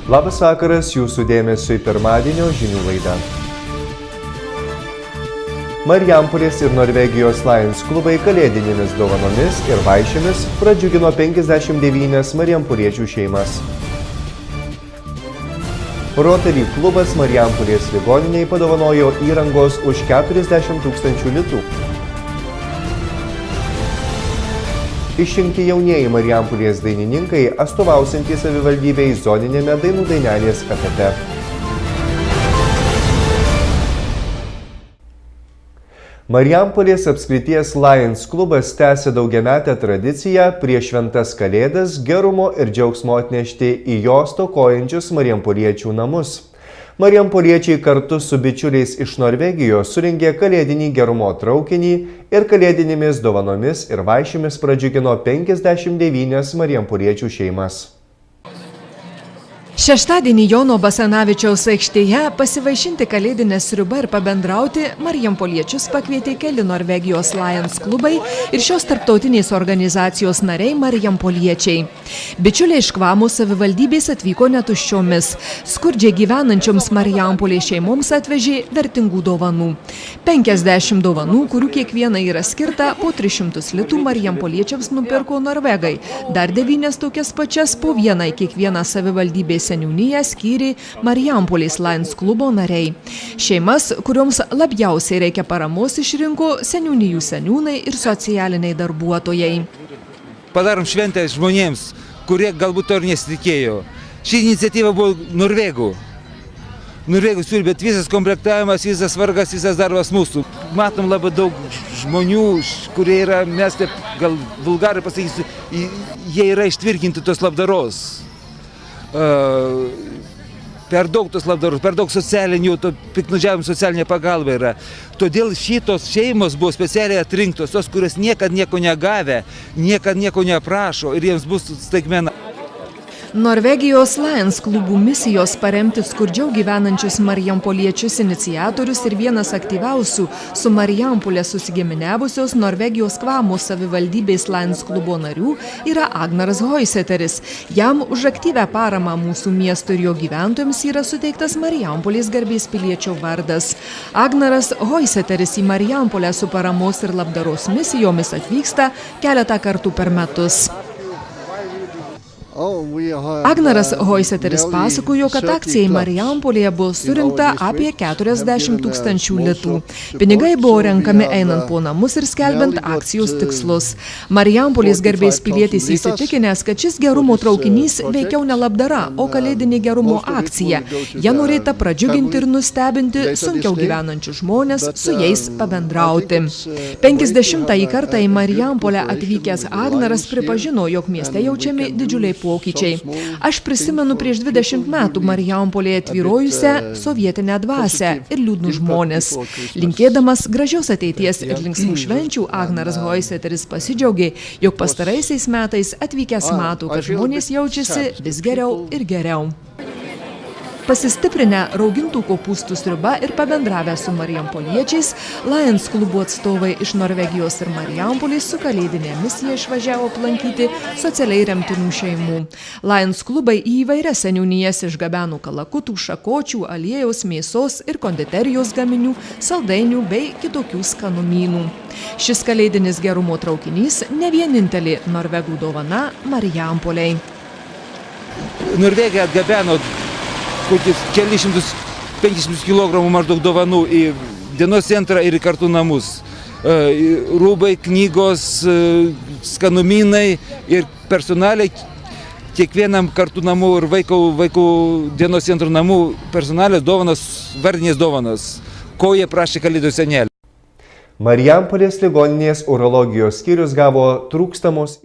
Labas vakaras, jūsų dėmesiui pirmadienio žinių laida. Marijampolės ir Norvegijos Lions klubai kalėdinėmis dovanomis ir vaišėmis pradžiugino 59 marijampoliečių šeimas. Rotary klubas Marijampolės ligoniniai padovanojo įrangos už 40 000 litų. Išrinkti jaunieji Marijampolės dainininkai, atstovausintys savivaldybei zoninėme dainų dainelės etape. Marijampolės apskrities Lions klubas tęsia daugiametę tradiciją prieš šventas kalėdas gerumo ir džiaugsmo atnešti į jo stokojančius marijampoliečių namus. Marijampoliečiai kartu su bičiuliais iš Norvegijos surengė kalėdinį gerumo traukinį ir kalėdinėmis dovanomis ir vaišėmis pradžiugino 59 marijampoliečių šeimas. Šeštadienį Jono Basanavičiaus aikštėje pasivaišinti kalėdinę sriubą ir pabendrauti marijampoliečius pakvietė keli Norvegijos Lions klubai ir šios tarptautinės organizacijos nariai marijampoliečiai. Bičiuliai iš Kvamų savivaldybės atvyko netuščiomis. Skurdžiai gyvenančioms Marijampolės šeimoms atvežė vertingų dovanų. 50 dovanų, kurių kiekviena yra skirta po 300 litų marijampoliečiams nupirko norvegai. Dar 9 tokias pačias po vieną į kiekvieną savivaldybės seniūniją skyrė Marijampolės Lions klubo nariai. Šeimas, kurioms labiausiai reikia paramos, išrinko seniūnijų seniūnai ir socialiniai darbuotojai. Padarom šventę žmonėms, kurie galbūt to ir nesitikėjo. Ši iniciatyva buvo Norvegų siūlė, bet visas komplektavimas, visas vargas, visas darbas mūsų. Matom labai daug žmonių, kurie yra, mes taip gal vulgarai pasakysiu, jie yra ištvirkinti tos labdaros. Per daug tos labdaros, per daug socialinių, piktnaudžiavimų socialinė pagalba yra. Todėl šitos šeimos buvo specialiai atrinktos, tos, kurios niekad nieko negavę, niekad nieko neprašo ir jiems bus staigmena. Norvegijos Lions klubų misijos paremti skurdžiau gyvenančius marijampoliečius iniciatorius ir vienas aktyviausių su Marijampole susigiminiavusios Norvegijos Kvamų savivaldybės Lions klubo narių yra Agnaras Hoiseteris. Jam už aktyvę paramą mūsų miesto ir jo gyventojams yra suteiktas Marijampolės garbės piliečio vardas. Agnaras Hoiseteris į Marijampolę su paramos ir labdaros misijomis atvyksta keletą kartų per metus. Agnaras Hoiseteris pasakojo, kad akcijai Marijampolėje buvo surinkta apie 40 000 litų. Pinigai buvo renkami einant po namus ir skelbiant akcijos tikslus. Marijampolės garbės pilietis įsitikinęs, kad šis gerumo traukinys veikiau ne labdara, o kalėdinė gerumo akcija. Jie norėta pradžiuginti ir nustebinti sunkiau gyvenančius žmonės, su jais pabendrauti. 50-ąjį kartą į Marijampolę atvykęs Agnaras pripažino, jog mieste jaučiami didžiuliai pokyčiai. Aš prisimenu prieš 20 metų Marijampolėje tvyrojusią sovietinę dvasią ir liūdnus žmonės. Linkėdamas gražios ateities ir linksmų švenčių, Agnaras Hoiseteris pasidžiaugė, jog pastaraisiais metais atvykęs mato, kad žmonės jaučiasi vis geriau ir geriau. Pasistiprinę raugintų kopūstų sriuba ir pabendravę su marijampoliečiais, Lions klubų atstovai iš Norvegijos ir Marijampolės su kalėdinė misija išvažiavo aplankyti socialiai remtinų šeimų. Lions klubai į įvairias seniūnijas išgabeno kalakutų, šakočių, aliejaus, mėsos ir konditerijos gaminių, saldainių bei kitokių skanumynų. Šis kalėdinis gerumo traukinys ne vienintelė norvegų dovana Marijampolei. Norvegija atgabeno kelius šimtus 500 kg maždaug dovanų į dienos centrą ir į kartų namus. Rūbai, knygos, skanumynai ir personaliai kiekvienam kartų namų ir vaikų dienos centro namų personalės dovanos, vardinės dovanos, ko jie prašė kalėdų senelį. Marijampolės ligoninės urologijos skyrius gavo trūkstamos